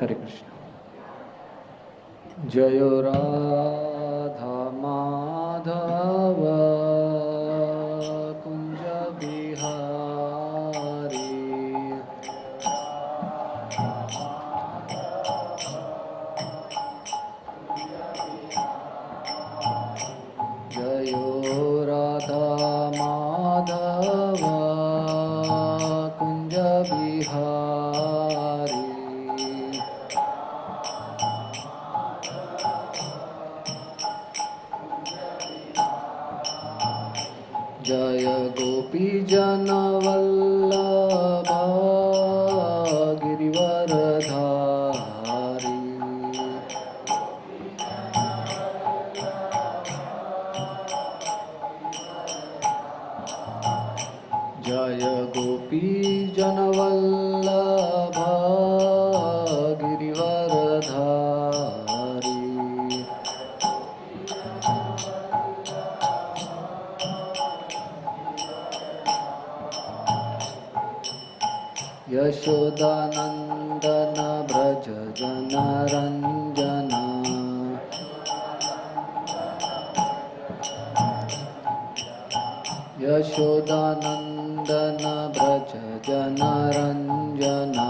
Hare Krishna. Jayo Radha Madhava Kunja Bihari Jayo Radha Madhava Kunja Bihari Jaya Gopi Jana Vallabha Girivaradhari Jaya Gopi Jana Vallabha Girivaradhari Yashodanandana Vraja Jana Ranjana Yashodanandana Vraja Jana Ranjana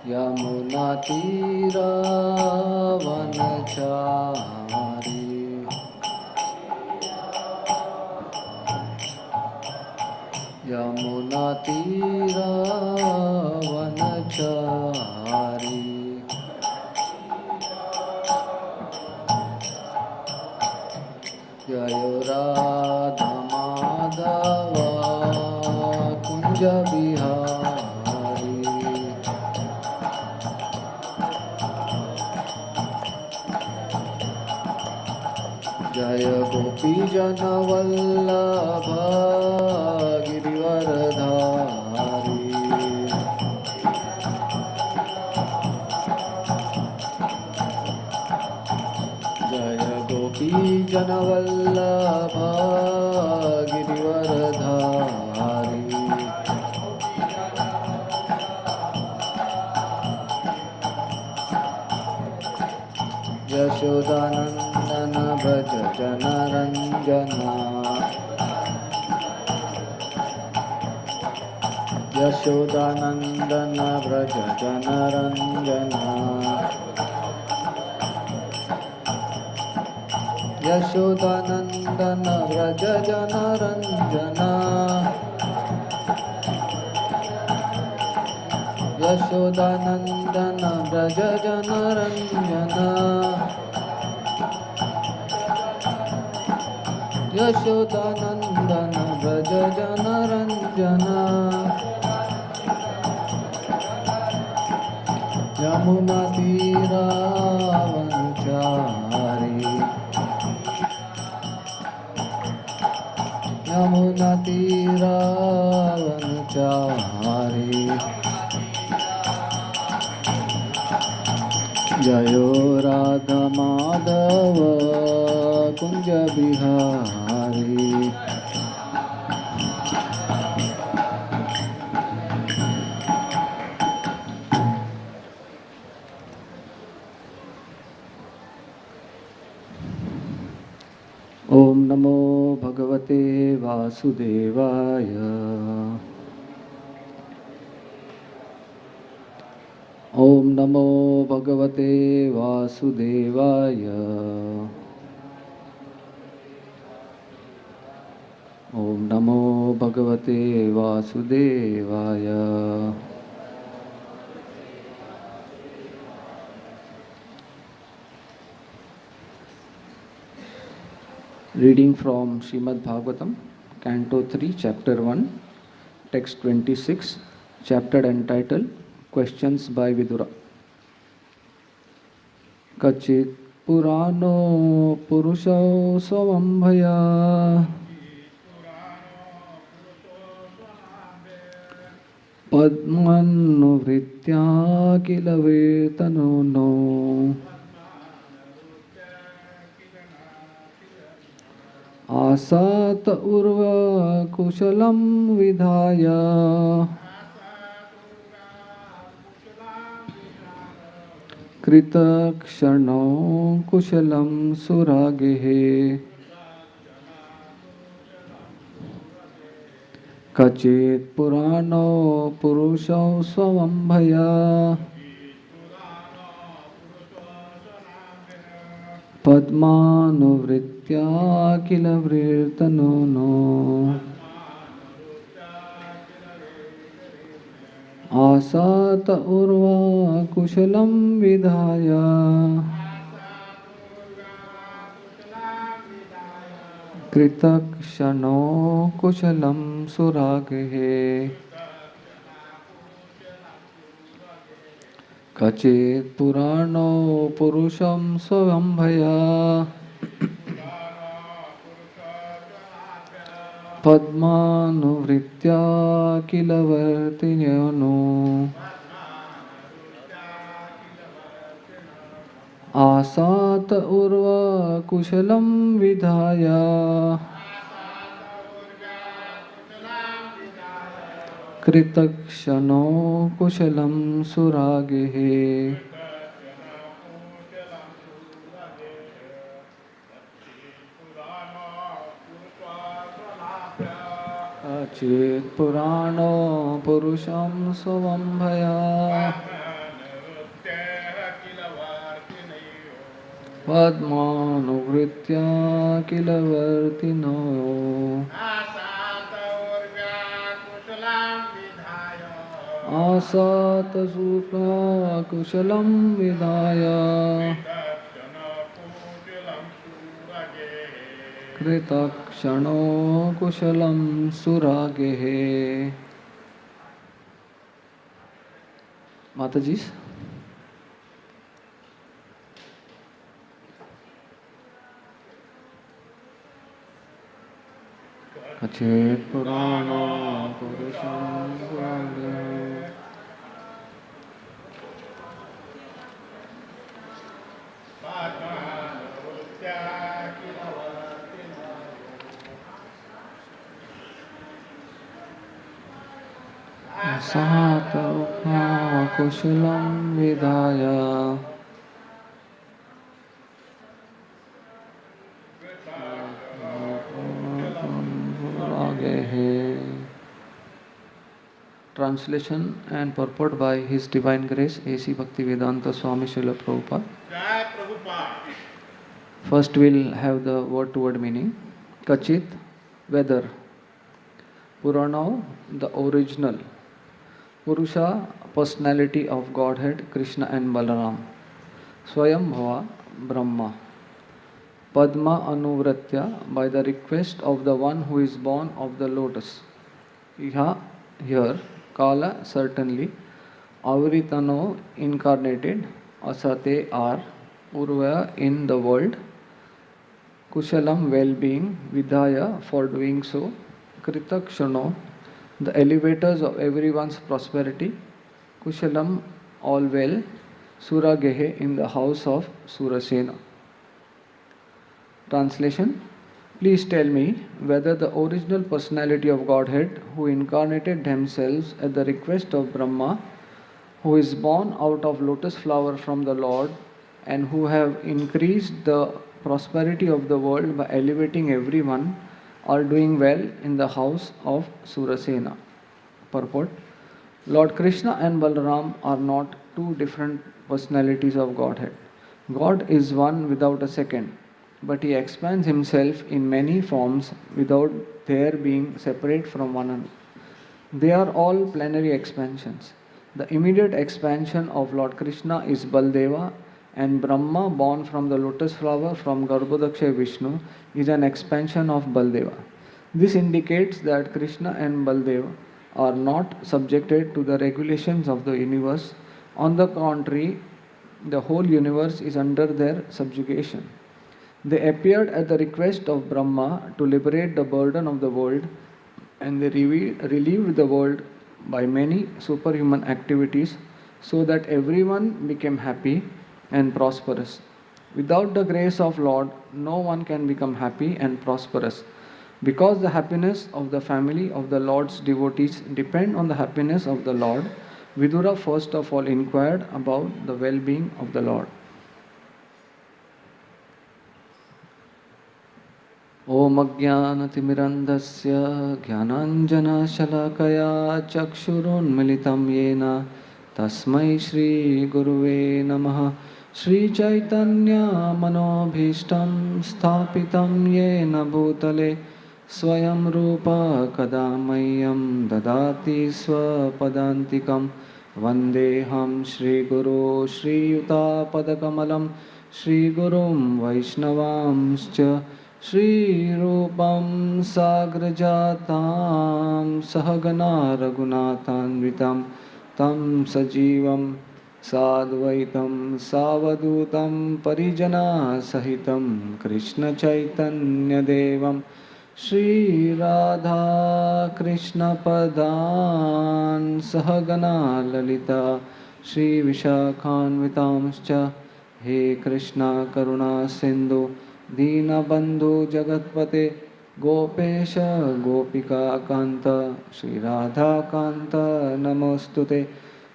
Yamuna Tira Vanachari Yamuna Tira Vanachari Jayo Radha Madhava Kunja Bihari Jaya Gopi Jana Vallabha Girivaradhari Jaya Gopi Jana Vallabha Girivaradhari Yashodanandana Vraja Jana Ranjana Yashodanandana Vraja Jana Ranjana Yashodanandana Vraja Jana Ranjana Yashodanandana Vraja Jana Ranjana Yashodanandana Vraja Jana Ranjana Yamuna Tira Vanachari Yamuna Tira Vanachari Jayo Radha Madhava Kunja Bihari Om Namo Bhagavate Vasudevaya Om Namo Bhagavate Vasudevaya Om Namo Bhagavate Vasudevaya Reading from Srimad Bhagavatam, Canto 3, Chapter 1, Text 26, Chapter entitled Questions by Vidura. Kachit Purano Purusho Swambhaya Padmanu Vritya Kilavetano no आसात उर्व कुशलं विधाय कृतक्षणो कुशलं सुरागेः कचित् पुराणो पुरुषो स्वयंभया पद्मानुवृत्त्या किल वृर्तनोनो आसात उर्वा कुशलं विधाय कृतक्षणो कुशलं सुरागेः कचित् पुराणो पुरुषं स्वयंभया पद्मानुवृत्त्या किल वर्तिन्यो आसात उर्वा कुशलं विधाय कृतक्षणो कुशलं सुरागेः कचित् पुराणो पुरुषं स्वयंभया पद्मानुवृत्त्या किल वर्तिनो आसात सूक्ष्म कुशलं विधाय कृतक्षणो कुशलं सुरागेः माताजी कचित् पुराणो पुरुषं आसात कुशलं विधाय Translation and purport by His Divine Grace A.C. Bhaktivedanta Swami Srila Prabhupada. First we'll have the word to word meaning. Kachit, whether. Purana, the original. Purusha, personality of Godhead, Krishna and Balaram. Swayambhava, Brahma. Padma Anuvratya, by the request of the one who is born of the lotus. Iha, here. Kala, certainly. Avritano, incarnated. Asate, are. Urva, in the world. Kushalam, well-being. Vidhaya, for doing so. Kritakshano, the elevators of everyone's prosperity. Kushalam, all well. Suragehe, in the house of Surasena. Translation. Please tell me whether the original personality of Godhead, who incarnated themselves at the request of Brahma, who is born out of lotus flower from the Lord, and who have increased the prosperity of the world by elevating everyone, are doing well in the house of Surasena. Purport. Lord Krishna and Balaram are not two different personalities of Godhead. God is one without a second, but He expands Himself in many forms without their being separate from one another. They are all plenary expansions. The immediate expansion of Lord Krishna is Baldeva, and Brahma, born from the lotus flower from Garbhodakshay Vishnu, is an expansion of Baldeva. This indicates that Krishna and Baldeva are not subjected to the regulations of the universe. On the contrary, the whole universe is under their subjugation. They appeared at the request of Brahma to liberate the burden of the world, and they relieved the world by many superhuman activities so that everyone became happy and prosperous. Without the grace of Lord, no one can become happy and prosperous. Because the happiness of the family of the Lord's devotees depend on the happiness of the Lord, Vidura first of all inquired about the well-being of the Lord. Om Ajnanatimirandhasya Jnananjana-shalakaya Chakshurunmilitam Yena Tasmai Shri Guruve Namaha. Shri Chaitanya Manobhishtam Sthapitam Yena Bhutale Swayam Rupa Kadamayam Dadati Swapadantikam Vandeham Shri Guru Shri Yuta Padakamalam Shri Gurum Vaishnavamscha Shri Rupam Sagrajatam Sahagana Raghunathanvitam Tam Sajivam Sadvaitam Savadutam Parijana Sahitam Krishna Chaitanya Devam Shri Radha Krishna Padan Sahagana Lalita Shri Vishakhanvitamscha He Krishna Karuna Sindhu Dina Bandhu Jagatpate Gopesha Gopika Kanta Shri Radha Kanta Namostute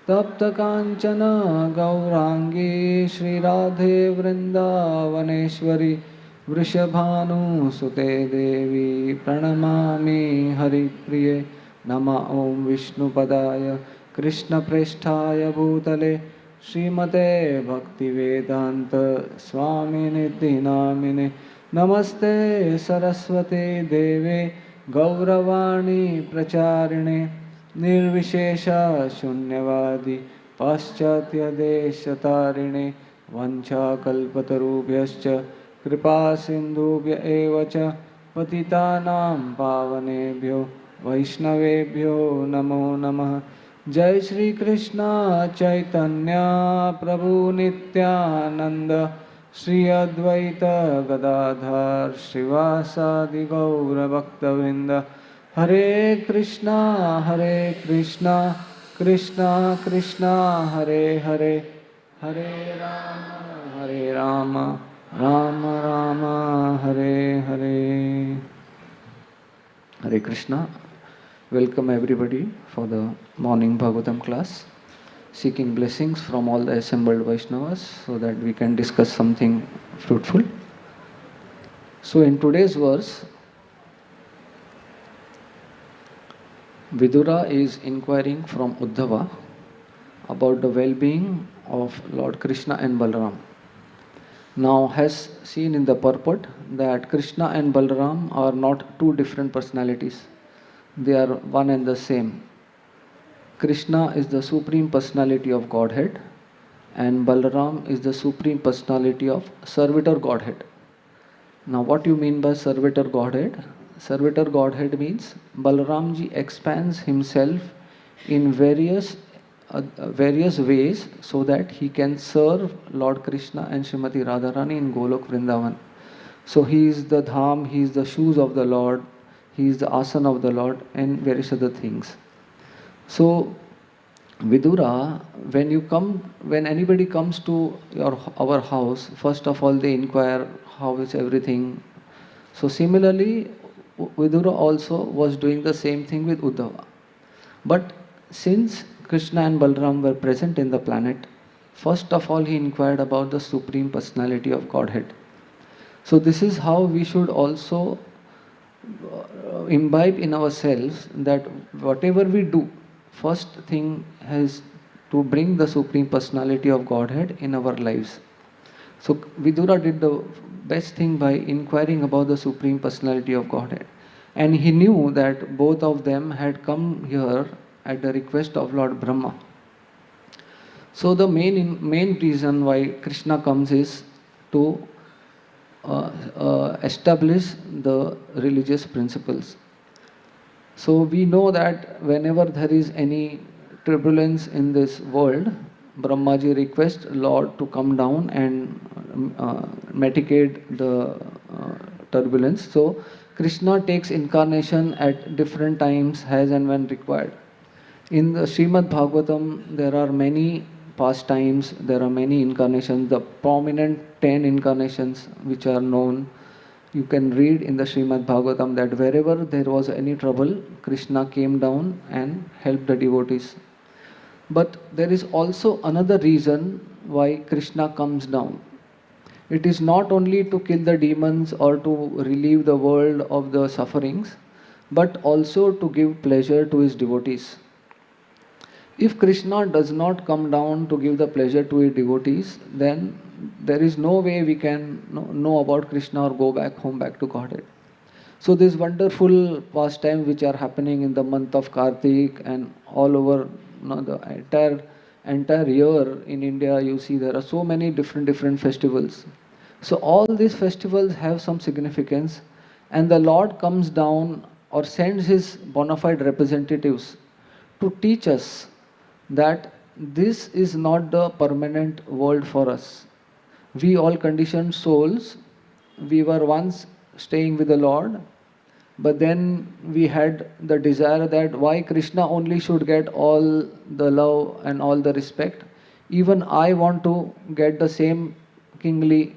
Tapta Kanchana Gaurangi Shri Radhe Vrindavaneshwari Vrishabhanu Sute Devi Pranamami Hari Priye Nama Om Vishnu Padaya Krishna Presthaya Bhutale Srimate Bhaktivedanta Swami Nidhi Namine Namaste Saraswate Deve Gauravani Pracharine Nirvishesha Shunyavadi Paschatya Deshatarine Vancha Kalpatarubhyascha Kripa Sindhubhya Evacha Patitanam Pavanebhyo Vaishnavebhyo Namo Namah. Jai Shri Krishna Chaitanya Prabhu Nityananda Shri Advaita Gadadhar Srivasadi Gaura Bhaktavrinda Hare Krishna Krishna Krishna Hare Hare Hare Rama Rama Rama Hare Hare. Hare Krishna. Welcome everybody for the morning Bhagavatam class, seeking blessings from all the assembled Vaishnavas so that we can discuss something fruitful. So in today's verse, Vidura is inquiring from Uddhava about the well-being of Lord Krishna and Balaram. Now, has seen in the purport that Krishna and Balaram are not two different personalities. They are one and the same. Krishna is the Supreme Personality of Godhead and Balaram is the Supreme Personality of Servitor Godhead. Now, what do you mean by Servitor Godhead? Servitor Godhead means Balaramji expands himself in various ways so that he can serve Lord Krishna and Srimati Radharani in Golok Vrindavan. So he is the dham, he is the shoes of the Lord, he is the asana of the Lord and various other things. So Vidura, when anybody comes to our house, first of all they inquire how is everything. So similarly, Vidura also was doing the same thing with Uddhava. But since Krishna and Balaram were present in the planet, first of all he inquired about the Supreme Personality of Godhead. So this is how we should also imbibe in ourselves that whatever we do, first thing is to bring the Supreme Personality of Godhead in our lives. So Vidura did the best thing by inquiring about the Supreme Personality of Godhead. And he knew that both of them had come here at the request of Lord Brahma. So the main reason why Krishna comes is to establish the religious principles. So we know that whenever there is any turbulence in this world, Brahmaji requests Lord to come down and mitigate the turbulence. So Krishna takes incarnation at different times as and when required. In the Srimad Bhagavatam, there are many pastimes. There are many incarnations. The prominent 10 incarnations which are known, you can read in the Srimad Bhagavatam that wherever there was any trouble, Krishna came down and helped the devotees. But there is also another reason why Krishna comes down. It is not only to kill the demons or to relieve the world of the sufferings, but also to give pleasure to his devotees. If Krishna does not come down to give the pleasure to his devotees, then there is no way we can know about Krishna or go back home, back to Godhead. So these wonderful pastimes which are happening in the month of Kartik and all over the entire year in India, you see there are so many different festivals. So all these festivals have some significance, and the Lord comes down or sends his bona fide representatives to teach us that this is not the permanent world for us. We all conditioned souls, we were once staying with the Lord, but then we had the desire that why Krishna only should get all the love and all the respect. Even I want to get the same kingly,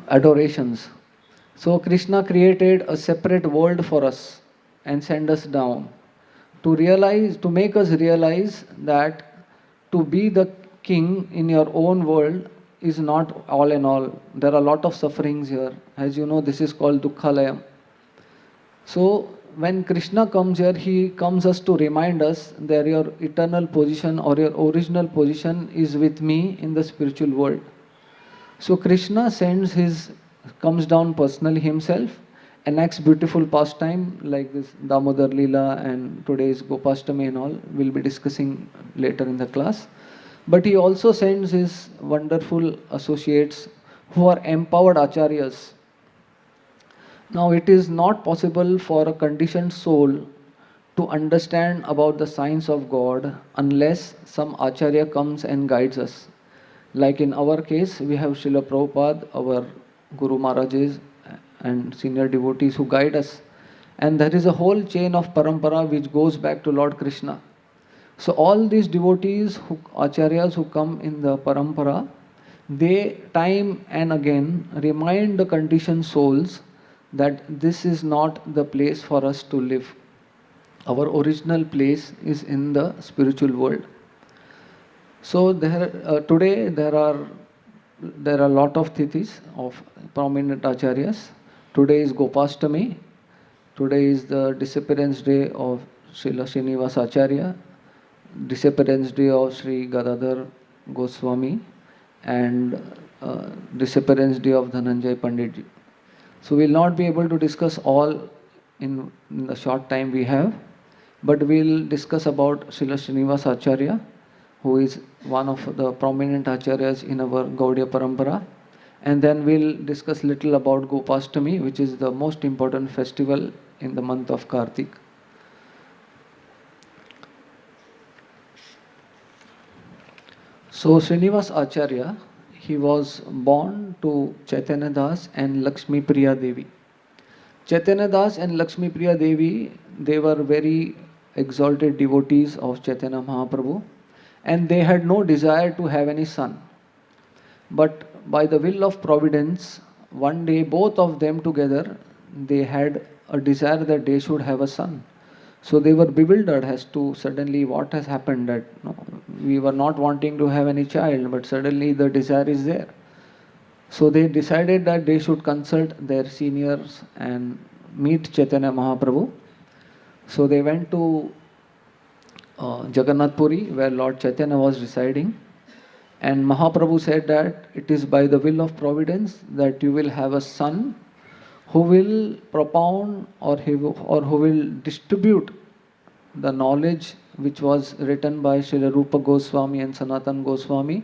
adorations. So Krishna created a separate world for us and sent us down to make us realize that to be the king in your own world is not all in all. There are a lot of sufferings here. As you know, this is called Dukkhalayam. So when Krishna comes here, he comes us to remind us that your eternal position or your original position is with me in the spiritual world. So Krishna comes down personally himself, enacts beautiful pastime like this Damodar Leela and today's Gopashtami and all, we'll be discussing later in the class. But he also sends his wonderful associates who are empowered acharyas. Now it is not possible for a conditioned soul to understand about the science of God unless some acharya comes and guides us. Like in our case, we have Srila Prabhupada, our Guru Maharajas and senior devotees who guide us. And there is a whole chain of parampara which goes back to Lord Krishna. So all these devotees, acharyas who come in the parampara, they time and again remind the conditioned souls that this is not the place for us to live. Our original place is in the spiritual world. So today there are a lot of tithis of prominent acharyas. Today is Gopashtami. Today is the disappearance day of Srila Srinivas Acarya, disappearance day of Sri Gadadhar Goswami, and disappearance day of Dhananjay Panditji. So we will not be able to discuss all in the short time we have, but we will discuss about Srila Srinivas Acarya, who is one of the prominent acharyas in our Gaudiya Parampara. And then we'll discuss little about Gopashtami, which is the most important festival in the month of Kartik. So Srinivas Acharya, he was born to Chaitanya Das and Lakshmi Priya Devi. Chaitanya Das and Lakshmi Priya Devi, they were very exalted devotees of Chaitanya Mahaprabhu, and they had no desire to have any son. But by the will of Providence, one day both of them together, they had a desire that they should have a son. So they were bewildered as to suddenly what has happened, that we were not wanting to have any child, but suddenly the desire is there. So they decided that they should consult their seniors and meet Chaitanya Mahaprabhu. So they went to Jagannath Puri, where Lord Chaitanya was residing, and Mahaprabhu said that it is by the will of Providence that you will have a son who will propound or who will distribute the knowledge which was written by Srila Rupa Goswami and Sanatan Goswami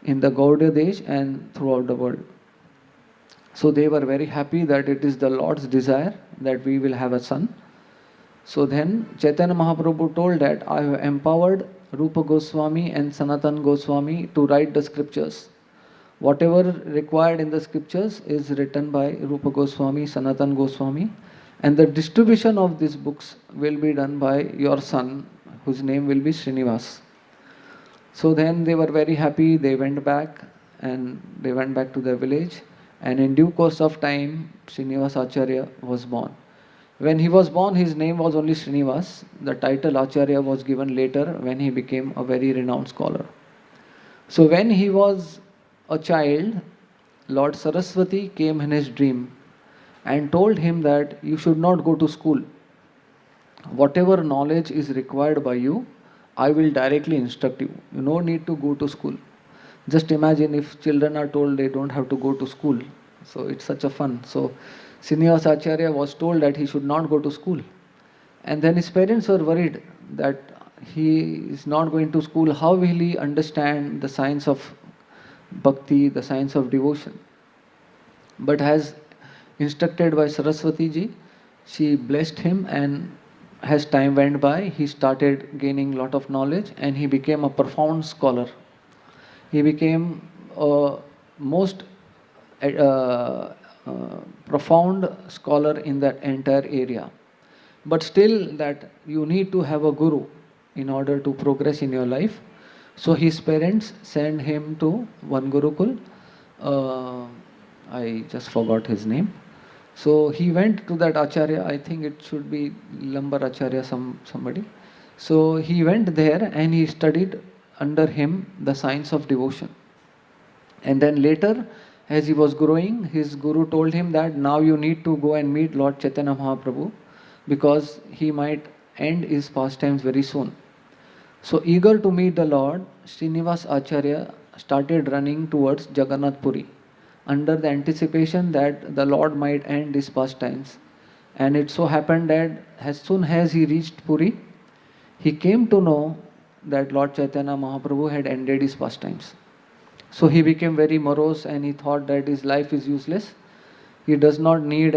in the Gaudiya Desh and throughout the world. So they were very happy that it is the Lord's desire that we will have a son. So then Chaitanya Mahaprabhu told that I have empowered Rupa Goswami and Sanatan Goswami to write the scriptures. Whatever required in the scriptures is written by Rupa Goswami, Sanatan Goswami, And the distribution of these books will be done by your son, whose name will be Srinivas. So then they were very happy, they went back to their village, and in due course of time, Srinivas Acharya was born. When he was born, his name was only Srinivas. The title Acharya was given later when he became a very renowned scholar. So when he was a child, Lord Saraswati came in his dream and told him that you should not go to school. Whatever knowledge is required by you, I will directly instruct you. You no need to go to school. Just imagine if children are told they don't have to go to school. So it's such a fun. So Srinivas Acharya was told that he should not go to school. And then his parents were worried that he is not going to school. How will he understand the science of bhakti, the science of devotion? But as instructed by Saraswati ji, she blessed him, and as time went by, he started gaining lot of knowledge and he became a profound scholar. He became a most profound scholar in that entire area. But still that you need to have a guru in order to progress in your life. So his parents sent him to one Gurukul. I just forgot his name. So he went to that Acharya, I think it should be Lambar Acharya, somebody. So he went there and he studied under him the science of devotion. And then later, as he was growing, his guru told him that now you need to go and meet Lord Chaitanya Mahaprabhu because he might end his pastimes very soon. So eager to meet the Lord, Srinivas Acharya started running towards Jagannath Puri under the anticipation that the Lord might end his pastimes. And it so happened that as soon as he reached Puri, he came to know that Lord Chaitanya Mahaprabhu had ended his pastimes. So he became very morose and he thought that his life is useless. He does not need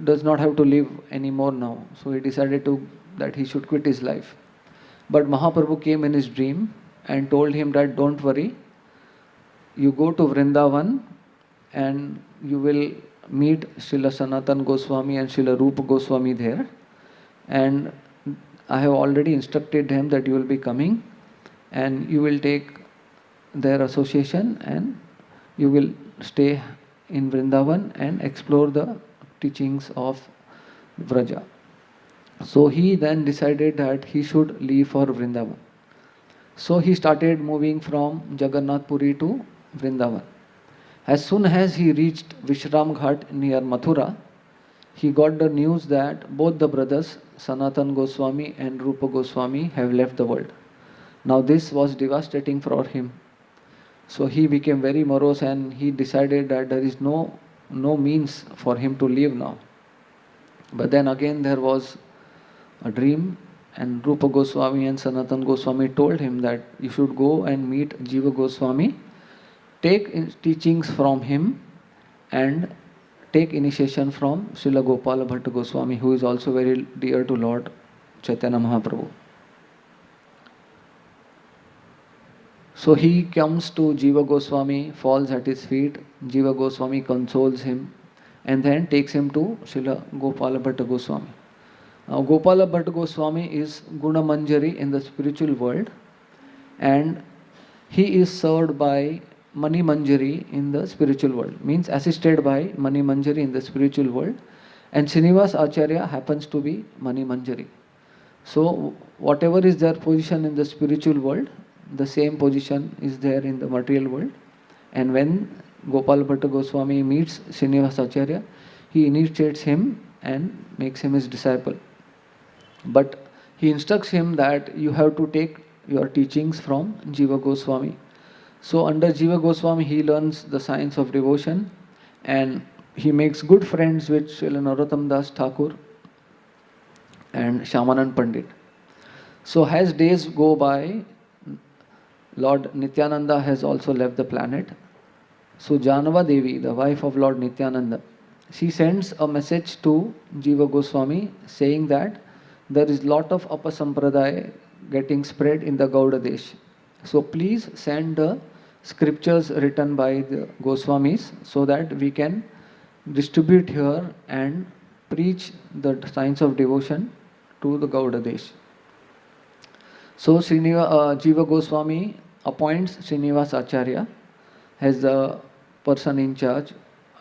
does not have to live anymore now. So he decided that he should quit his life. But Mahaprabhu came in his dream and told him that don't worry, you go to Vrindavan and you will meet Srila Sanatan Goswami and Srila Rupa Goswami there. And I have already instructed them that you will be coming and you will take their association and you will stay in Vrindavan and explore the teachings of Vraja. So he then decided that he should leave for Vrindavan. So he started moving from Jagannath Puri to Vrindavan. As soon as he reached Vishram Ghat near Mathura, he got the news that both the brothers, Sanatan Goswami and Rupa Goswami, have left the world. Now this was devastating for him. So he became very morose and he decided that there is no means for him to live now. But then again there was a dream, and Rupa Goswami and Sanatan Goswami told him that you should go and meet Jiva Goswami, take teachings from him and take initiation from Srila Gopala Bhatta Goswami, who is also very dear to Lord Chaitanya Mahaprabhu. So he comes to Jiva Goswami, falls at his feet. Jiva Goswami consoles him and then takes him to Srila Gopala Bhatta Goswami. Now Gopala Bhatta Goswami is Guna Manjari in the spiritual world, and he is served by Mani Manjari in the spiritual world, means assisted by Mani Manjari in the spiritual world, and Srinivas Acharya happens to be Mani Manjari. So whatever is their position in the spiritual world, the same position is there in the material world. And when Gopal Bhatta Goswami meets Srinivas Acharya, he initiates him and makes him his disciple. But he instructs him that you have to take your teachings from Jiva Goswami. So under Jiva Goswami he learns the science of devotion and he makes good friends with Srila Narottam Das Thakur and Shyamanand Pandit. So as days go by, Lord Nityananda has also left the planet. So Janava Devi, the wife of Lord Nityananda, she sends a message to Jiva Goswami saying that there is lot of Apasampradaya getting spread in the Gauda Desh. So please send the scriptures written by the Goswamis so that we can distribute here and preach the science of devotion to the Gauda Desh. So Jiva Goswami appoints Srinivas Acharya as the person in charge,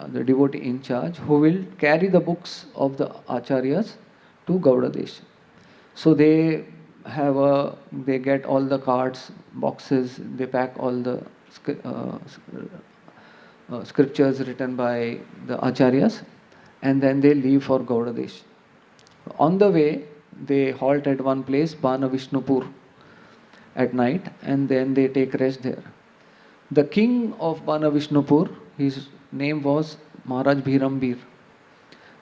the devotee in charge, who will carry the books of the Acharyas to Gauda Desh. So they get all the cards, boxes, they pack all the scriptures written by the Acharyas, and then they leave for Gauda Desh. On the way, they halt at one place, Bana Vishnupur, at night, and then they take rest there. The king of Bana Vishnupur, his name was Maharaj Bhirambir.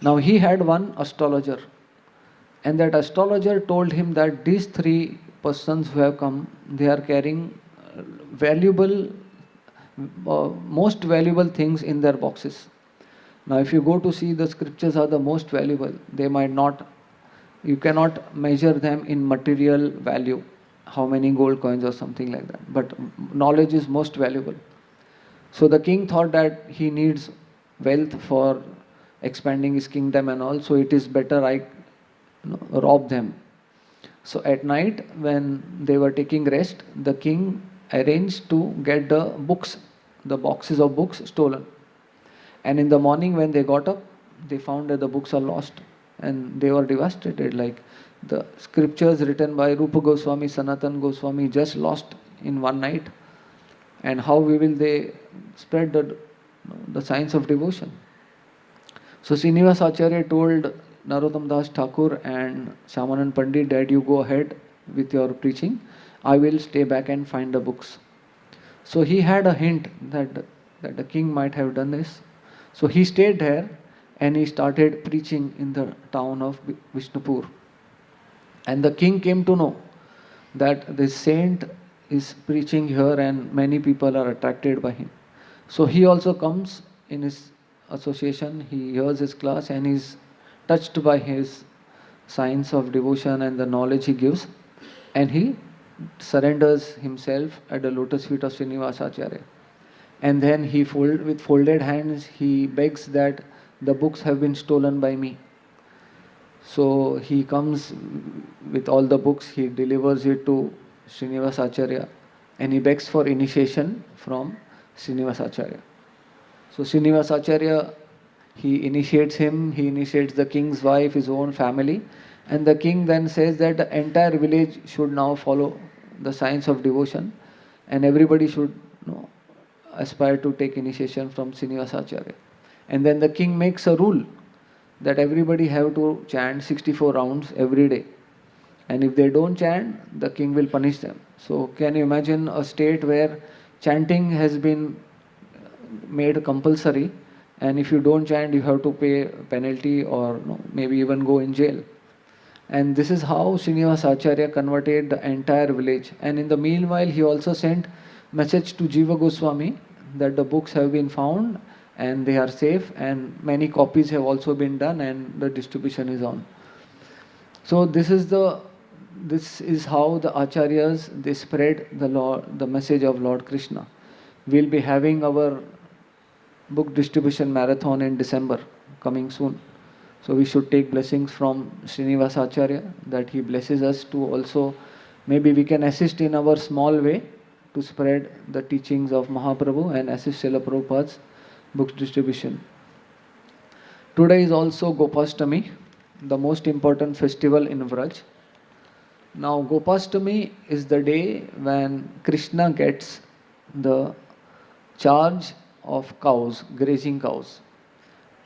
Now he had one astrologer, and that astrologer told him that these three persons who have come, they are carrying most valuable things in their boxes. Now if you go to see, the scriptures are the most valuable. You cannot measure them in material value, how many gold coins or something like that. But knowledge is most valuable. So the king thought that he needs wealth for expanding his kingdom and all, so it is better I rob them. So at night, when they were taking rest, the king arranged to get the boxes of books stolen. And in the morning when they got up, they found that the books are lost, and they were devastated, like the scriptures written by Rupa Goswami, Sanatan Goswami just lost in one night, and how will they spread the science of devotion? So Srinivas Acharya told Narottam Das Thakur and Shyamanand Pandit that you go ahead with your preaching, I will stay back and find the books. So he had a hint that the king might have done this. So he stayed there and he started preaching in the town of Vishnupur. And the king came to know that this saint is preaching here and many people are attracted by him. So he also comes in his association, he hears his class and is touched by his science of devotion and the knowledge he gives, and he surrenders himself at the lotus feet of Srinivas Acharya. And then with folded hands, he begs that the books have been stolen by me. So he comes with all the books, he delivers it to Srinivas Acharya, and he begs for initiation from Srinivas Acharya. So Srinivas Acharya, he initiates him, he initiates the king's wife, his own family, and the king then says that the entire village should now follow the science of devotion, and everybody should aspire to take initiation from Srinivas Acharya. And then the king makes a rule that everybody have to chant 64 rounds every day. And if they don't chant, the king will punish them. So can you imagine a state where chanting has been made compulsory, and if you don't chant, you have to pay a penalty or maybe even go in jail. And this is how Srinivas Acharya converted the entire village. And in the meanwhile, he also sent message to Jiva Goswami that the books have been found and they are safe, and many copies have also been done and the distribution is on. So this is how the Acharyas, they spread the message of Lord Krishna. We'll be having our book distribution marathon in December, coming soon. So we should take blessings from Srinivas Acharya, that he blesses us to also, maybe we can assist in our small way to spread the teachings of Mahaprabhu and assist Srila Prabhupada's book distribution. Today is also Gopashtami, the most important festival in Vraj. Now Gopashtami is the day when Krishna gets the charge of cows, grazing cows.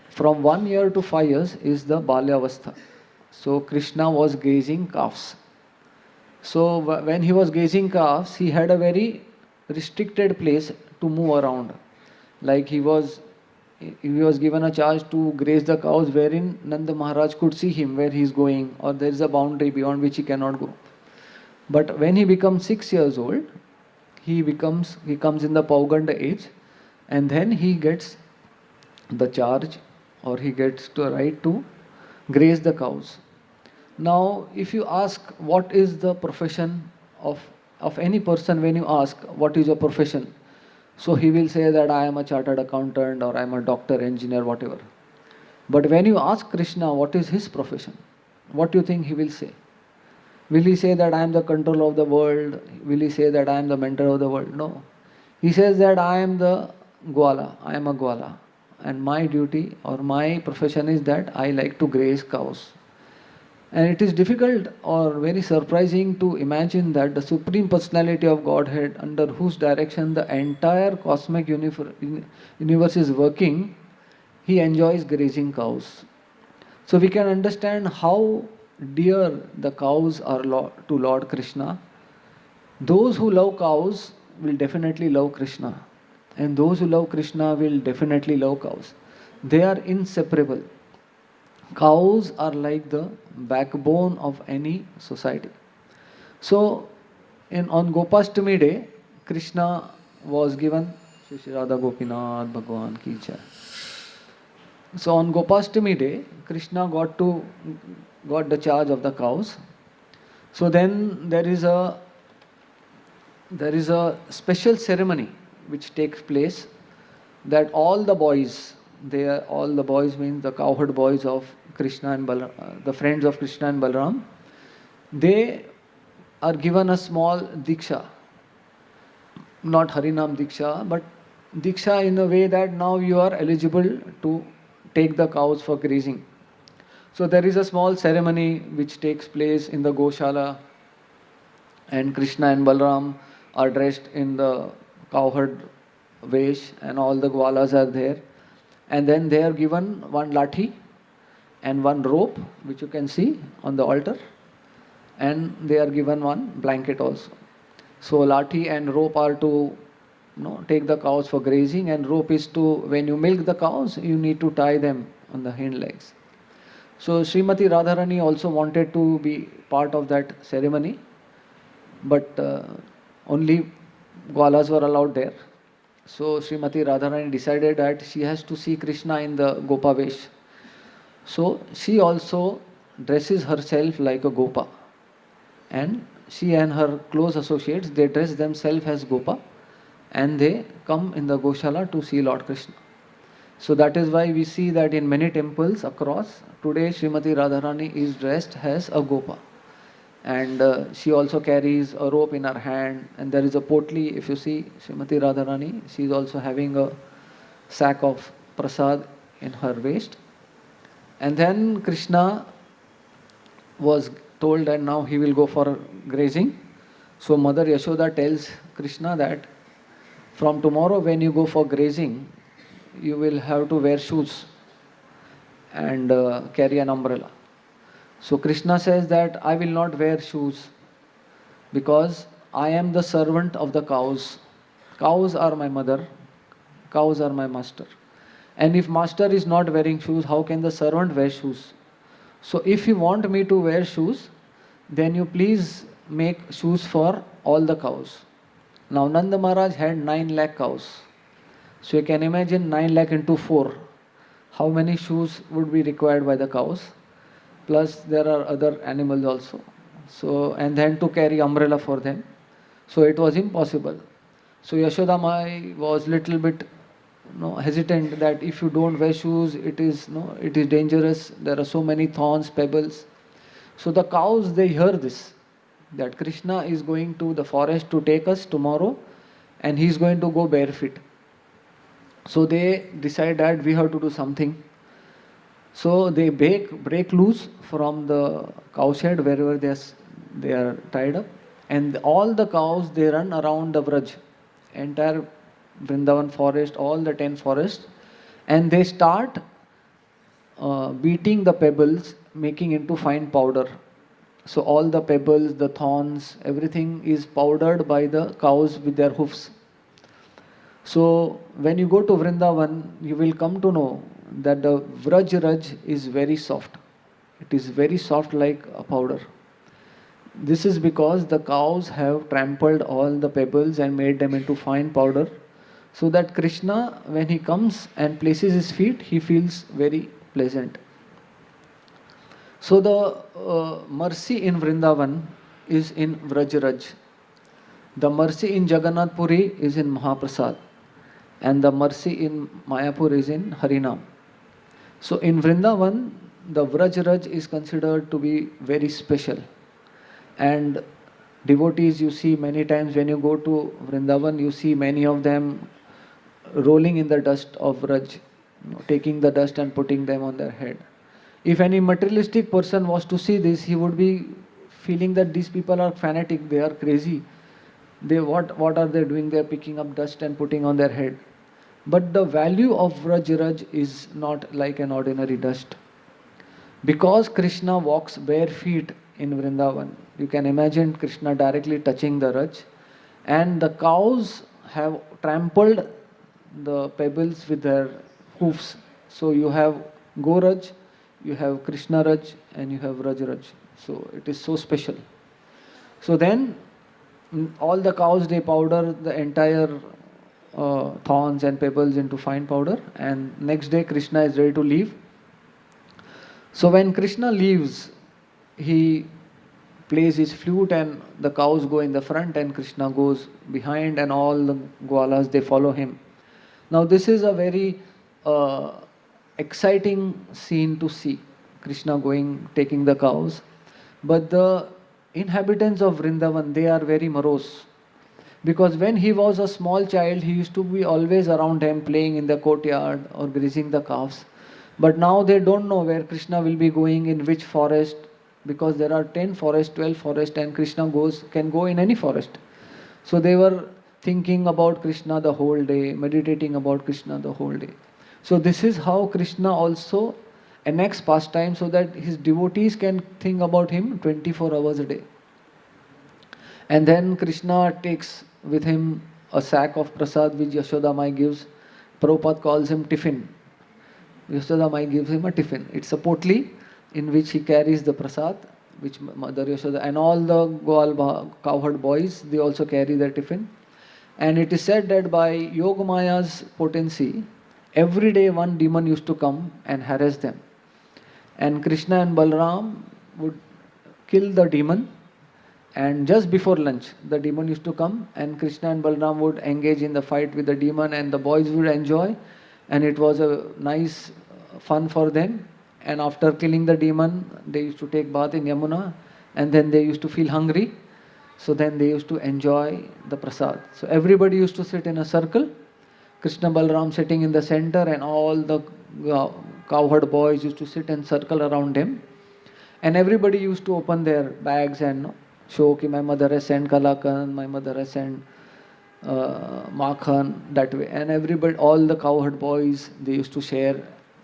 From 1 year to 5 years is the Balyavastha. So Krishna was grazing calves. So when he was grazing calves, he had a very restricted place to move around. Like he was given a charge to graze the cows wherein Nanda Maharaj could see him where he is going, or there is a boundary beyond which he cannot go. But when he becomes 6 years old, he comes in the Pauganda age, and then he gets the charge, or he gets the right to graze the cows. Now, if you ask what is the profession of any person, when you ask what is your profession, so he will say that I am a chartered accountant or I am a doctor, engineer, whatever. But when you ask Krishna what is his profession, what do you think he will say? Will he say that I am the controller of the world? Will he say that I am the mentor of the world? No. He says that I am the Gwala, I am a Gwala. And my duty or my profession is that I like to graze cows. And it is difficult or very surprising to imagine that the Supreme Personality of Godhead, under whose direction the entire cosmic universe is working, he enjoys grazing cows. So we can understand how dear the cows are to Lord Krishna. Those who love cows will definitely love Krishna, and those who love Krishna will definitely love cows. They are inseparable. Cows are like the backbone of any society. So, on Gopashtami day, Krishna was given Shri Radha Gopinath Bhagwan ki jai. So on Gopashtami day, Krishna got the charge of the cows. So then there is a special ceremony which takes place, that all the boys means the cowherd boys of Krishna and Balaram, the friends of Krishna and Balaram, they are given a small diksha, not Harinam diksha, but diksha in a way that now you are eligible to take the cows for grazing. So there is a small ceremony which takes place in the Goshala, and Krishna and Balaram are dressed in the cowherd vesh, and all the gwalas are there. And then they are given one lathi and one rope, which you can see on the altar, and they are given one blanket also. So lathi and rope are to take the cows for grazing, and rope is to, when you milk the cows, you need to tie them on the hind legs. So Srimati Radharani also wanted to be part of that ceremony, but only Gwalas were allowed there. So Srimati Radharani decided that she has to see Krishna in the Gopa vesh. So she also dresses herself like a Gopa, and she and her close associates, they dress themselves as Gopa, and they come in the Goshala to see Lord Krishna. So that is why we see that in many temples across, today Srimati Radharani is dressed as a Gopa. And she also carries a rope in her hand, and there is a potli. If you see Srimati Radharani, she is also having a sack of prasad in her waist. And then Krishna was told that now he will go for grazing. So Mother Yashoda tells Krishna that from tomorrow when you go for grazing, you will have to wear shoes and carry an umbrella. So Krishna says that I will not wear shoes because I am the servant of the cows. Cows are my mother, cows are my master. And if master is not wearing shoes, how can the servant wear shoes? So if you want me to wear shoes, then you please make shoes for all the cows. Now Nanda Maharaj had 9 lakh cows. So you can imagine 9 lakh into 4. How many shoes would be required by the cows? Plus there are other animals also. So, and then to carry umbrella for them. So it was impossible. So Yashoda Mai was little bit hesitant that if you don't wear shoes, it is dangerous. There are so many thorns, pebbles. So the cows, they hear this, that Krishna is going to the forest to take us tomorrow, and he is going to go barefoot. So they decide that we have to do something. So they break loose from the cow shed wherever they are tied up, and all the cows, they run around the Vraj, entire Vrindavan forest, all the 10 forests, and they start beating the pebbles, making into fine powder. So all the pebbles, the thorns, everything is powdered by the cows with their hoofs. So when you go to Vrindavan, you will come to know that the Vraja-raja is very soft. It is very soft like a powder. This is because the cows have trampled all the pebbles and made them into fine powder, so that Krishna, when he comes and places his feet, he feels very pleasant. So the mercy in Vrindavan is in Vraja-raja. The mercy in Jagannath Puri is in Mahaprasad. And the mercy in Mayapur is in Harinam. So in Vrindavan, the Vraja-raja is considered to be very special. And devotees, you see many times when you go to Vrindavan, you see many of them rolling in the dust of Vraj, taking the dust and putting them on their head. If any materialistic person was to see this, he would be feeling that these people are fanatic, they are crazy. What are they doing? They are picking up dust and putting on their head. But the value of Vraj-raj is not like an ordinary dust. Because Krishna walks bare feet in Vrindavan, you can imagine Krishna directly touching the Raj, and the cows have trampled the pebbles with their hoofs. So you have Go-raj, you have Krishna-raj, and you have Raj-raj. So it is so special. So then all the cows, they powder the entire thorns and pebbles into fine powder, and next day Krishna is ready to leave. So when Krishna leaves, he plays his flute and the cows go in the front and Krishna goes behind, and all the Gwalas, they follow him. Now this is a very exciting scene to see, Krishna going, taking the cows. But the inhabitants of Vrindavan, they are very morose. Because when he was a small child, he used to be always around him, playing in the courtyard or grazing the calves. But now they don't know where Krishna will be going, in which forest, because there are 10 forests, 12 forests, and Krishna can go in any forest. So they were thinking about Krishna the whole day, meditating about Krishna the whole day. So this is how Krishna also enacts pastime, so that his devotees can think about him 24 hours a day. And then Krishna takes with him a sack of prasad which Yashoda Mai gives. Prabhupada calls him tiffin. Yashoda Mai gives him a tiffin. It's a potli in which he carries the prasad, which Mother Yashoda, and all the cowherd boys, they also carry their tiffin. And it is said that by Yogamaya's potency, every day one demon used to come and harass them. And Krishna and Balram would kill the demon, and just before lunch, the demon used to come, and Krishna and Balram would engage in the fight with the demon, and the boys would enjoy, and it was a nice fun for them. And after killing the demon, they used to take bath in Yamuna, and then they used to feel hungry. So then they used to enjoy the prasad. So everybody used to sit in a circle, Krishna Balram sitting in the center, and all the cowherd boys used to sit and circle around him. And everybody used to open their bags and show that my mother has sent Kalakan, my mother has sent Makhan, that way. And everybody, all the cowherd boys, they used to share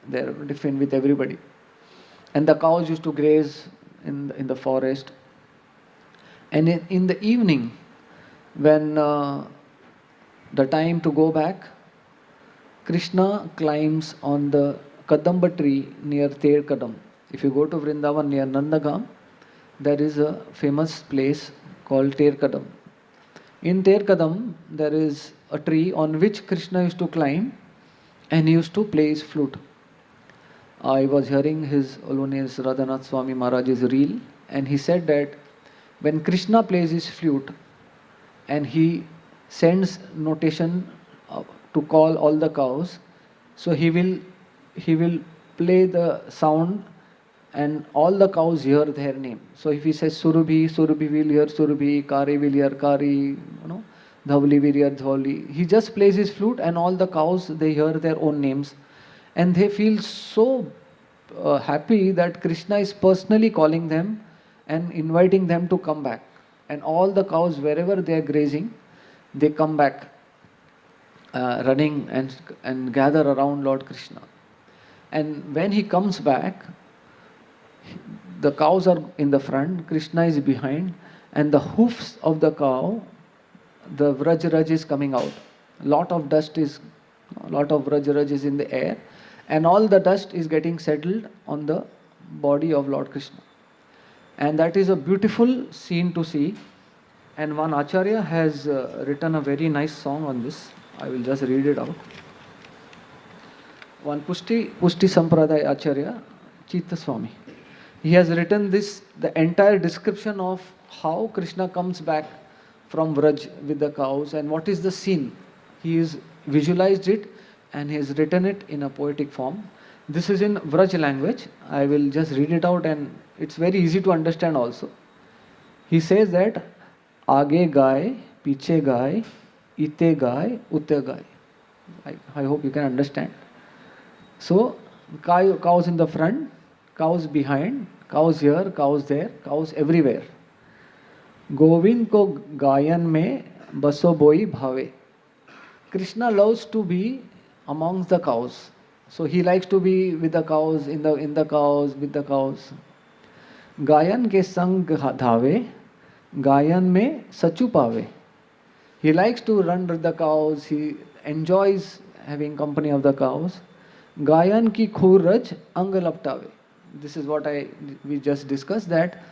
their tiffin with everybody. And the cows used to graze in the forest. And in the evening, when the time to go back, Krishna climbs on the Kadamba tree near Ter Kadam. If you go to Vrindavan near Nandagam, there is a famous place called Ter Kadam. In Ter Kadam, there is a tree on which Krishna used to climb, and he used to play his flute. I was hearing his Holiness Radhanath Swami Maharaj's reel, and he said that when Krishna plays his flute and he sends notation to call all the cows, so he will play the sound and all the cows hear their name. So if he says Surabhi, Surabhi will hear Surabhi, Kari will hear Kari, Dhavli will hear Dhavli. He just plays his flute and all the cows, they hear their own names. And they feel so happy that Krishna is personally calling them and inviting them to come back. And all the cows, wherever they are grazing, they come back running and gather around Lord Krishna. And when he comes back, the cows are in the front, Krishna is behind, and the hoofs of the cow, the Vraj-raj is coming out. Lot of Vraj-raj is in the air, and all the dust is getting settled on the body of Lord Krishna. And that is a beautiful scene to see. And one Acharya has written a very nice song on this. I will just read it out. One Pushti Sampradaya Acharya, Chitta Swami. He has written this, the entire description of how Krishna comes back from Vraj with the cows and what is the scene. He has visualized it and he has written it in a poetic form. This is in Vraj language. I will just read it out and it's very easy to understand also. He says that Aage gaye, piche gaye, ite gaye, utte gaye. I hope you can understand. So, cows in the front, cows behind, cows here, cows there, cows everywhere. Govind को गायन में बसो बोई भावे. Krishna loves to be amongst the cows. So he likes to be with the cows, in the cows, with the cows. गायन के संग धावे, गायन में सचु पावे. He likes to run with the cows, he enjoys having company of the cows. गायन की खूरज अंग लपटावे. This is what we just discussed, that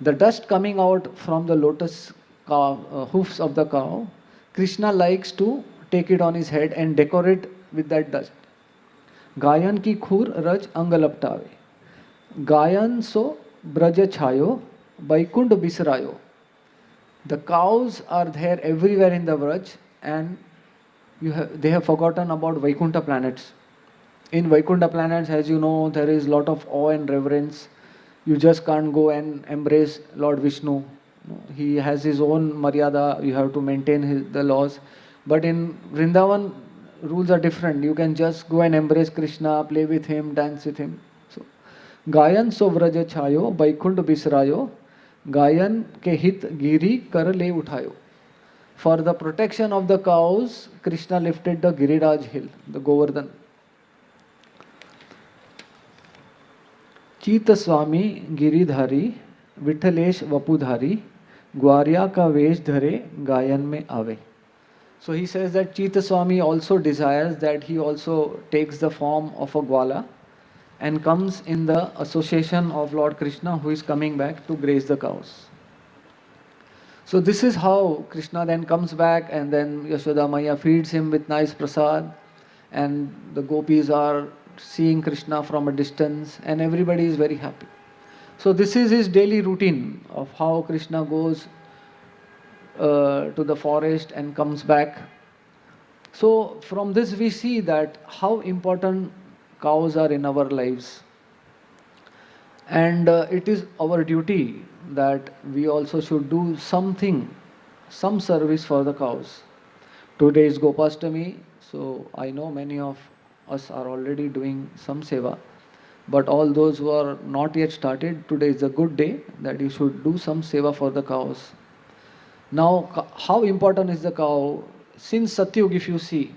the dust coming out from the lotus hoofs of the cow, Krishna likes to take it on his head and decorate with that dust. गायन की खूर रज अंग लपटावे. गायन सो Braj छायो, Baikunth बिसरायो. The cows are there everywhere in the Vraj, and they have forgotten about Vaikuntha planets. In Vaikuntha planets, as you know, there is lot of awe and reverence. You just can't go and embrace Lord Vishnu. He has his own maryada, you have to maintain the laws. But in Vrindavan, rules are different. You can just go and embrace Krishna, play with him, dance with him. So, Gayan so vraja chayo, Vaikunth bisrayo, Gayan ke hit giri kar le uthayo. For the protection of the cows, Krishna lifted the Giriraj hill, the Govardhan. चीत स्वामी गिरिधारी, विठलेश वपुधारी, ग्वारिया का वेश धरे गायन में आवे. So he says that Chita Swami also desires that he also takes the form of a Gwala and comes in the association of Lord Krishna, who is coming back to graze the cows. So this is how Krishna then comes back, and then Yashoda Maya feeds him with nice prasad, and the gopis are seeing Krishna from a distance, and everybody is very happy. So this is his daily routine of how Krishna goes to the forest and comes back. So from this we see that how important cows are in our lives, and it is our duty that we also should do something, some service for the cows. Today is Gopashtami, so I know many of us are already doing some seva, but all those who are not yet started, today is a good day that you should do some seva for the cows. Now, how important is the cow? Since Satyug, if you see,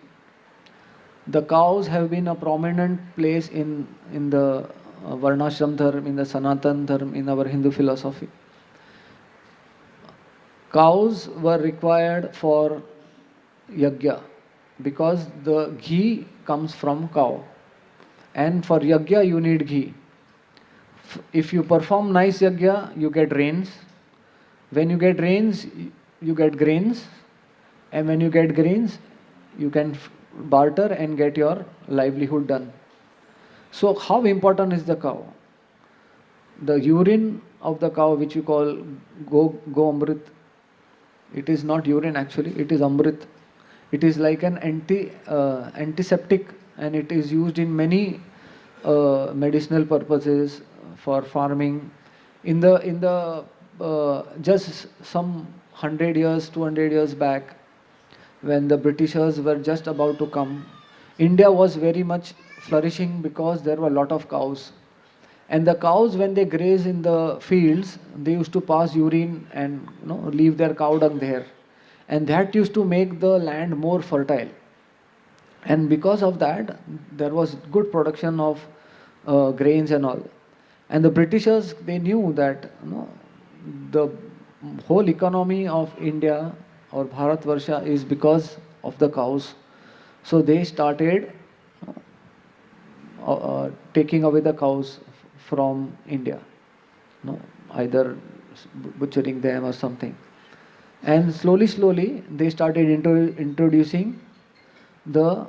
the cows have been a prominent place in the Varnashram Dharma, in the Sanatan Dharma, in our Hindu philosophy. Cows were required for yajna because the ghee comes from cow, and for yajna you need ghee. If you perform nice yajna, you get rains. When you get rains, you get grains, and when you get grains, you can barter and get your livelihood done. So how important is the cow? The urine of the cow, which you call go amrit, it is not urine actually, it is amrit. It is like an antiseptic, and it is used in many medicinal purposes for farming. In the just some 100 years, 200 years back, when the Britishers were just about to come, India was very much flourishing because there were a lot of cows. And the cows, when they graze in the fields, they used to pass urine and leave their cow dung there. And that used to make the land more fertile. And because of that, there was good production of grains and all. And the Britishers, they knew that the whole economy of India or Bharatvarsha is because of the cows. So they started taking away the cows from India, either butchering them or something. And slowly they started introducing the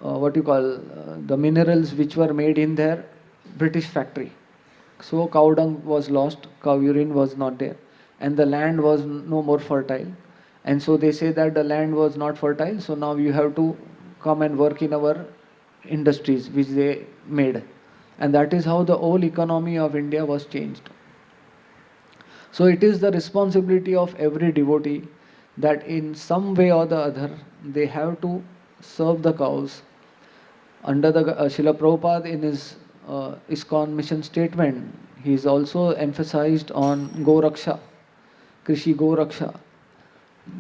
the minerals which were made in their British factory. So cow dung was lost, cow urine was not there, and the land was no more fertile. And so they say that the land was not fertile, so now you have to come and work in our industries which they made. And that is how the whole economy of India was changed. So it is the responsibility of every devotee that in some way or the other they have to serve the cows. Under the Srila Prabhupada in his ISKCON mission statement, he is also emphasized on Go Raksha, Krishi Go Raksha.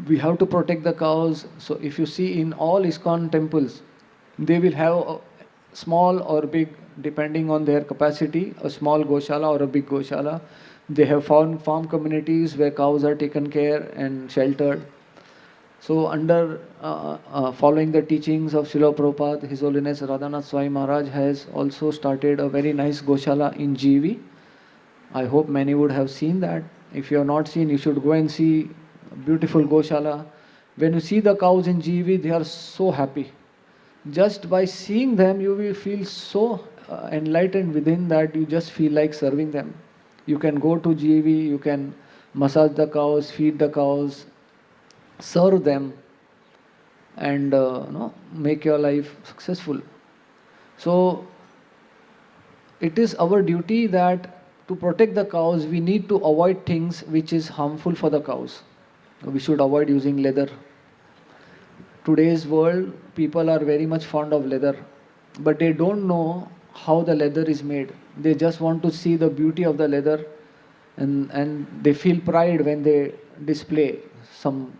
We have to protect the cows. So if you see in all ISKCON temples, they will have a small or big, depending on their capacity, a small goshala or a big goshala. They have farm communities where cows are taken care and sheltered. So under following the teachings of Srila Prabhupada, His Holiness Radhanath Swami Maharaj has also started a very nice goshala in GV. I hope many would have seen that. If you have not seen, you should go and see a beautiful goshala. When you see the cows in GV, they are so happy. Just by seeing them, you will feel so enlightened within that you just feel like serving them. You can go to GV, you can massage the cows, feed the cows, serve them, and make your life successful. So it is our duty that to protect the cows, we need to avoid things which is harmful for the cows. We should avoid using leather. Today's world, people are very much fond of leather, but they don't know how the leather is made. They just want to see the beauty of the leather, and they feel pride when they display some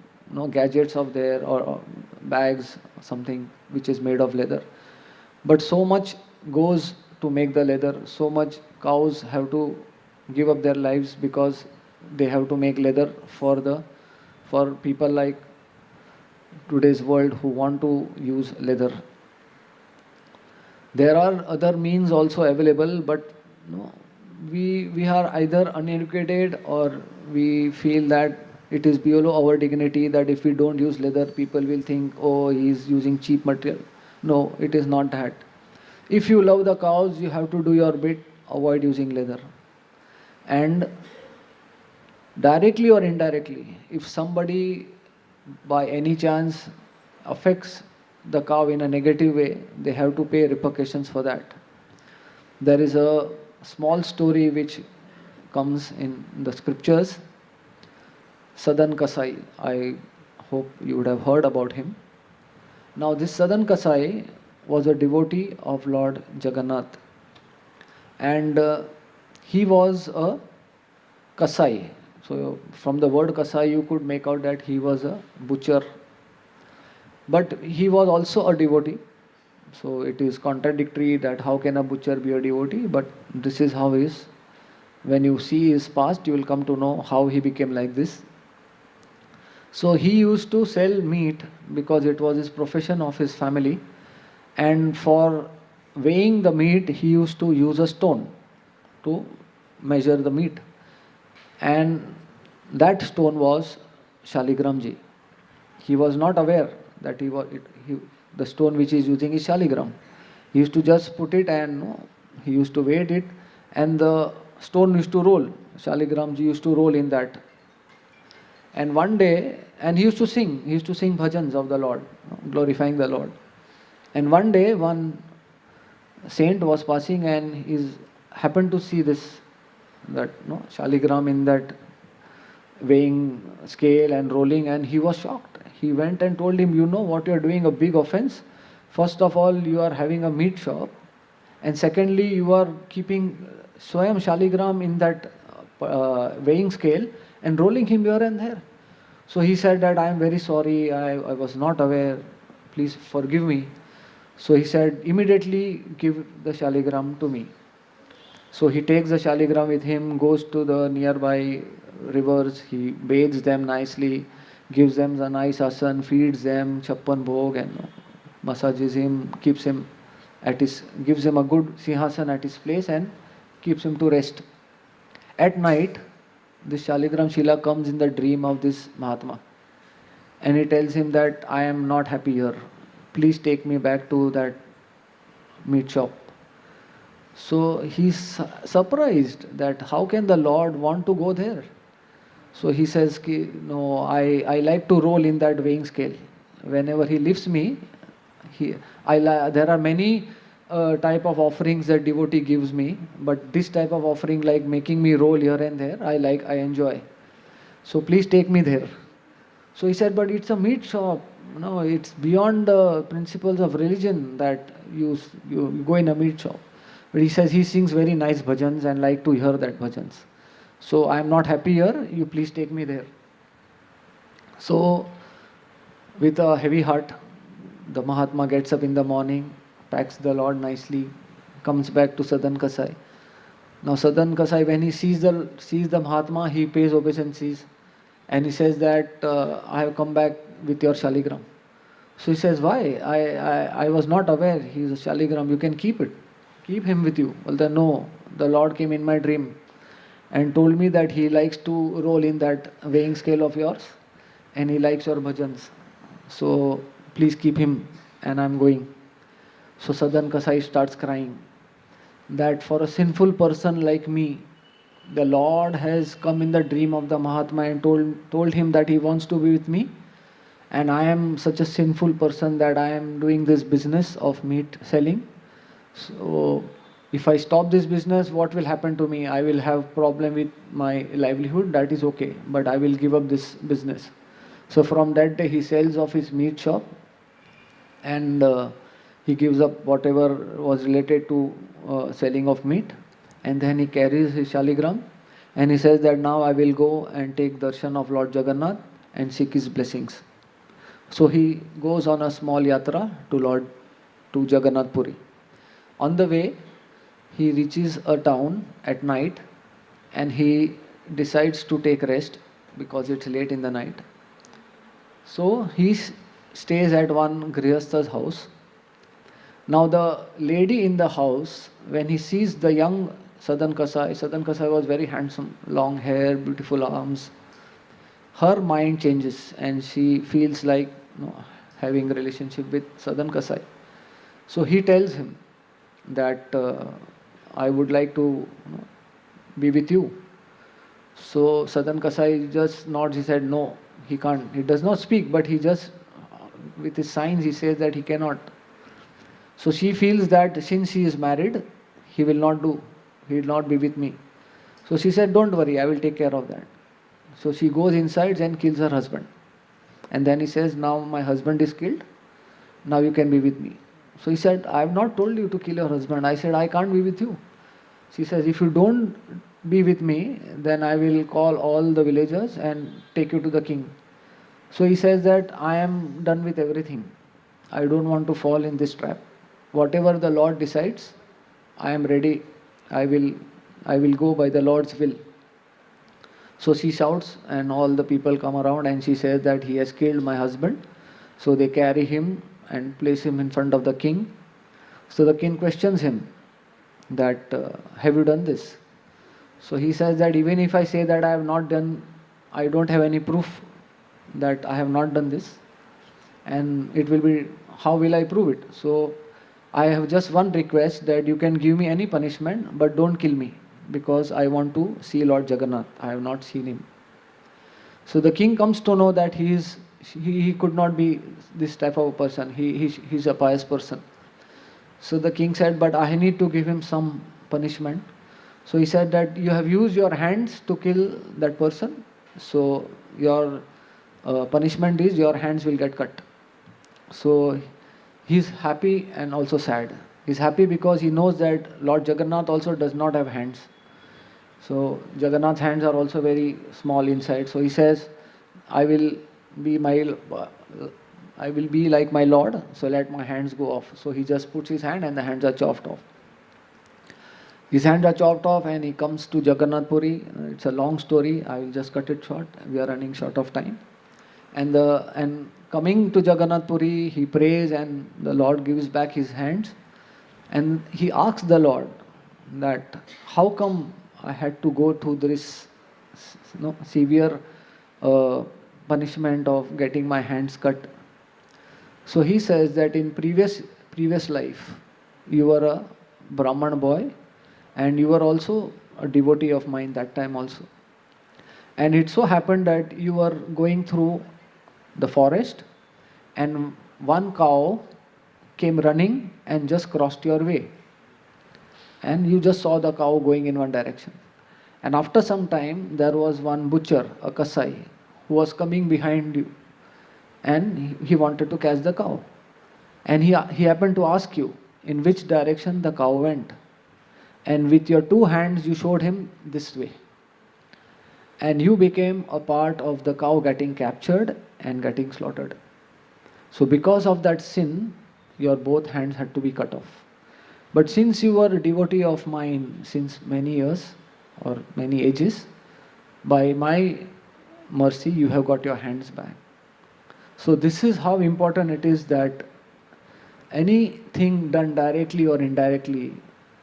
gadgets of their or bags, something which is made of leather. But so much goes to make the leather. So much cows have to give up their lives because they have to make leather for people like today's world who want to use leather. There are other means also available, but we are either uneducated or we feel that it is below our dignity that if we don't use leather, people will think, oh, he is using cheap material. No, it is not that. If you love the cows, you have to do your bit, avoid using leather. And directly or indirectly, if somebody by any chance affects the cow in a negative way, they have to pay repercussions for that. There is a small story which comes in the scriptures. Sadan Kasai, I hope you would have heard about him. Now this Sadan Kasai was a devotee of Lord Jagannath, and he was a Kasai. So from the word Kasai you could make out that he was a butcher. But he was also a devotee. So it is contradictory that how can a butcher be a devotee, but this is how he is. When you see his past, you will come to know how he became like this. So he used to sell meat because it was his profession of his family, and for weighing the meat he used to use a stone to measure the meat, and that stone was Shaligramji. He was not aware that the stone which he is using is Shaligram. He used to just put it and he used to weight it, and the stone used to roll. Shaligramji used to roll in that. And one day, and he used to sing bhajans of the Lord, glorifying the Lord. And one day, one saint was passing and he happened to see that Shaligram in that weighing scale and rolling, and he was shocked. He went and told him, you know what you are doing, a big offense. First of all, you are having a meat shop, and secondly, you are keeping Swayam Shaligram in that weighing scale and rolling him here and there. So he said that I am very sorry, I was not aware, please forgive me. So he said, immediately give the Shaligram to me. So he takes the Shaligram with him, goes to the nearby rivers, he bathes them nicely, gives them a nice asan, feeds them chappan bhog, and massages him, gives him a good sihasan at his place and keeps him to rest. At night, this Shaligram Shila comes in the dream of this Mahatma, and he tells him that I am not happy here. Please take me back to that meat shop. So he's surprised that how can the Lord want to go there? So he says, no, I like to roll in that weighing scale. Whenever he lifts me, There are many type of offerings that devotee gives me, but this type of offering, like making me roll here and there, I enjoy. So please take me there. So he said, but it's a meat shop. No, it's beyond the principles of religion that you go in a meat shop. But he says he sings very nice bhajans and like to hear that bhajans. So I am not happy here. You please take me there. So with a heavy heart, the Mahatma gets up in the morning, packs the Lord nicely, comes back to Sadan Kasai. Now Sadan Kasai, when he sees the Mahatma, he pays obeisances, and he says that I have come back with your shaligram. So he says, why? I was not aware he is a shaligram. You can keep it. Keep him with you. Well, then no. The Lord came in my dream and told me that he likes to roll in that weighing scale of yours, and he likes your bhajans. So please keep him, and I'm going. So Sadan Kasai starts crying that for a sinful person like me, the Lord has come in the dream of the Mahatma and told him that he wants to be with me, and I am such a sinful person that I am doing this business of meat selling. So if I stop this business, what will happen to me? I will have problem with my livelihood. That is okay, but I will give up this business. So from that day he sells off his meat shop, and he gives up whatever was related to selling of meat, and then he carries his shaligram, and he says that now I will go and take darshan of Lord Jagannath and seek his blessings. So he goes on a small yatra to Jagannath Puri. On the way, he reaches a town at night, and he decides to take rest because it's late in the night. So he stays at one Grihastha's house. Now the lady in the house, when he sees the young Sadan Kasai was very handsome, long hair, beautiful arms. Her mind changes and she feels like having a relationship with Sadan Kasai. So he tells him that I would like to be with you. So Sadan Kasai just nods. He said no, he can't. He does not speak, but he just with his signs he says that he cannot. So she feels that since she is married, he will not be with me. So she said, don't worry, I will take care of that. So she goes inside and kills her husband. And then he says, now my husband is killed, now you can be with me. So he said, I have not told you to kill your husband. I said, I can't be with you. She says, if you don't be with me, then I will call all the villagers and take you to the king. So he says that I am done with everything. I don't want to fall in this trap. Whatever the Lord decides, I am ready. I will go by the Lord's will. So she shouts and all the people come around and she says that he has killed my husband. So they carry him and place him in front of the king. So the king questions him that have you done this? So he says that even if I say that I have not done, I don't have any proof that I have not done this, and it will be, how will I prove it? So I have just one request, that you can give me any punishment but don't kill me, because I want to see Lord Jagannath. I have not seen him. So the king comes to know that he could not be this type of a person. He's a pious person. So the king said, but I need to give him some punishment. So he said that you have used your hands to kill that person. So your punishment is your hands will get cut. So he's happy and also sad. He's happy because he knows that Lord Jagannath also does not have hands. So Jagannath's hands are also very small inside. So he says, I will be like my Lord, so let my hands go off. So he just puts his hand and the hands are chopped off. His hands are chopped off and he comes to Jagannath Puri. It's a long story. I will just cut it short. We are running short of time. And coming to Jagannath Puri, he prays and the Lord gives back his hands. And he asks the Lord that how come I had to go through this severe punishment of getting my hands cut. So he says that in previous life, you were a Brahman boy and you were also a devotee of mine that time also. And it so happened that you were going through the forest and one cow came running and just crossed your way. And you just saw the cow going in one direction. And after some time, there was one butcher, a Kasai, who was coming behind you. And he wanted to catch the cow. And he happened to ask you in which direction the cow went. And with your two hands, you showed him this way. And you became a part of the cow getting captured and getting slaughtered. So because of that sin, your both hands had to be cut off. But since you were a devotee of mine since many years or many ages, by my mercy, you have got your hands back. So this is how important it is that anything done directly or indirectly,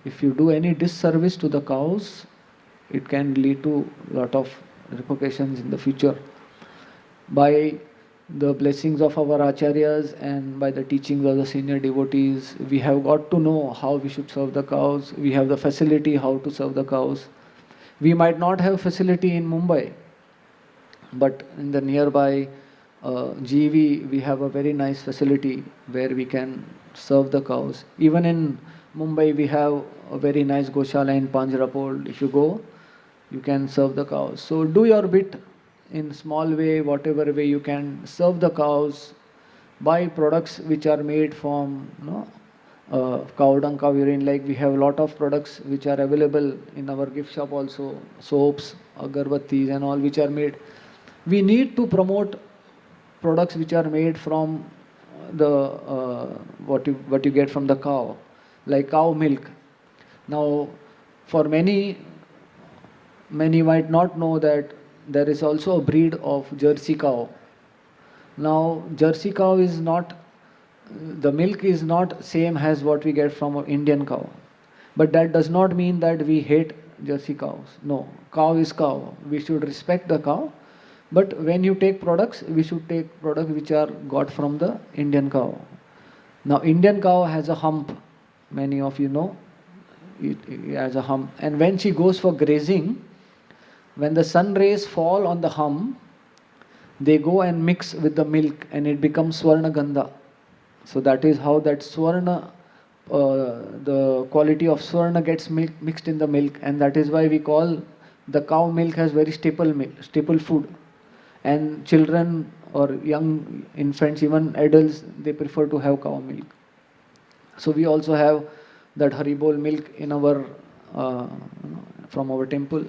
if you do any disservice to the cows, it can lead to a lot of repercussions in the future. By the blessings of our acharyas and by the teachings of the senior devotees, we have got to know how we should serve the cows. We have the facility how to serve the cows. We might not have facility in Mumbai, but in the nearby GV, we have a very nice facility where we can serve the cows. Even in Mumbai, we have a very nice Goshala in Panjrapol. If you go, you can serve the cows. So do your bit in small way, whatever way you can, serve the cows, buy products which are made from cow dung, cow urine. Like we have a lot of products which are available in our gift shop also, soaps, agarbattis and all which are made. We need to promote products which are made from the what you get from the cow, like cow milk. Now, for many might not know that there is also a breed of Jersey cow. Now, Jersey cow is not, the milk is not same as what we get from an Indian cow. But that does not mean that we hate Jersey cows. No, cow is cow. We should respect the cow. But when you take products, we should take products which are got from the Indian cow. Now, Indian cow has a hump. Many of you know it has a hump. And when she goes for grazing, when the sun rays fall on the hump, they go and mix with the milk and it becomes Swarna Gandha. So that is how that Swarna, the quality of Swarna gets mixed in the milk, and that is why we call the cow milk as very staple food. And children or young infants, even adults, they prefer to have cow milk. So we also have that Haribol milk in our from our temple.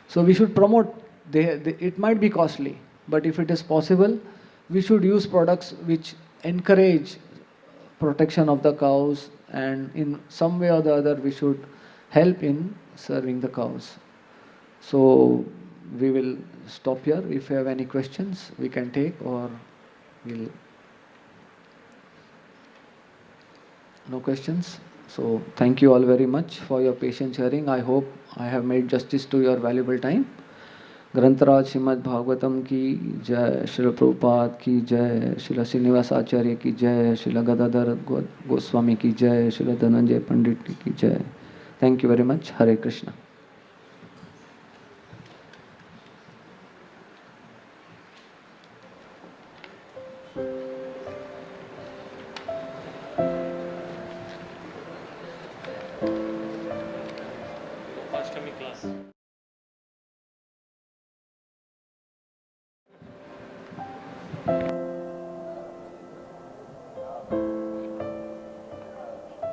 So we should promote. It might be costly, but if it is possible, we should use products which encourage protection of the cows, and in some way or the other we should help in serving the cows. So we will stop here. If you have any questions, we can take, or we'll... No questions? So thank you all very much for your patient hearing. I hope I have made justice to your valuable time. ग्रंथराज Shrimad Bhagavatam की जय, श्रील प्रभुपाद की जय, श्रील श्रीनिवास आचार्य की जय, श्रील गदाधर गोस्वामी की जय, श्रील धनंजय पंडित की जय. Thank you very much. Hare Krishna.